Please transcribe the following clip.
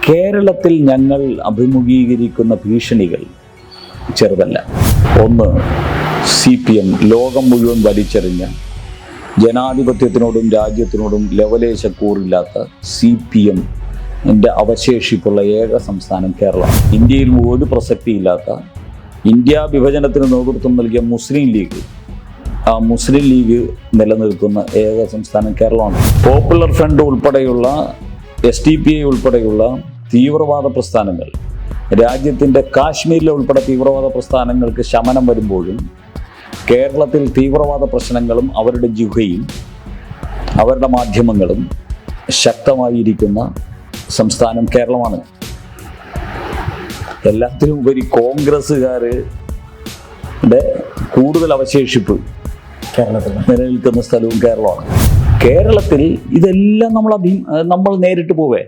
കേരളത്തിൽ ഞങ്ങൾ അഭിമുഖീകരിക്കുന്ന ഭീഷണികൾ ചെറുതല്ല. ഒന്ന്, CPM ലോകം മുഴുവൻ വലിച്ചെറിഞ്ഞ ജനാധിപത്യത്തിനോടും രാജ്യത്തിനോടും ലവലേശക്കൂറില്ലാത്ത CPM-ന്റെ അവശേഷിപ്പുള്ള ഏക സംസ്ഥാനം കേരളമാണ്. ഇന്ത്യയിൽ ഒരു പ്രസക്തിയില്ലാത്ത, ഇന്ത്യ വിഭജനത്തിന് നേതൃത്വം നൽകിയ മുസ്ലിം ലീഗ്, ആ മുസ്ലിം ലീഗ് നിലനിൽക്കുന്ന ഏക സംസ്ഥാനം കേരളമാണ്. പോപ്പുലർ ഫ്രണ്ട് ഉൾപ്പെടെയുള്ള SDPI ഉൾപ്പെടെയുള്ള തീവ്രവാദ പ്രസ്ഥാനങ്ങൾ, രാജ്യത്തിൻ്റെ കാശ്മീരിലെ ഉൾപ്പെടെ തീവ്രവാദ പ്രസ്ഥാനങ്ങൾക്ക് ശമനം വരുമ്പോഴും കേരളത്തിൽ തീവ്രവാദ പ്രശ്നങ്ങളും അവരുടെ ജിഹയും അവരുടെ മാധ്യമങ്ങളും ശക്തമായിരിക്കുന്ന സംസ്ഥാനം കേരളമാണ്. എല്ലാത്തിനും ഉപരി കോൺഗ്രസ്സുകാരുടെ കൂടുതൽ അവശേഷിപ്പ് കേരളത്തിൽ നിലനിൽക്കുന്ന സ്ഥലവും കേരളമാണ്. കേരളത്തിൽ ഇതെല്ലാം നമ്മൾ നേരിട്ട് പോവേ.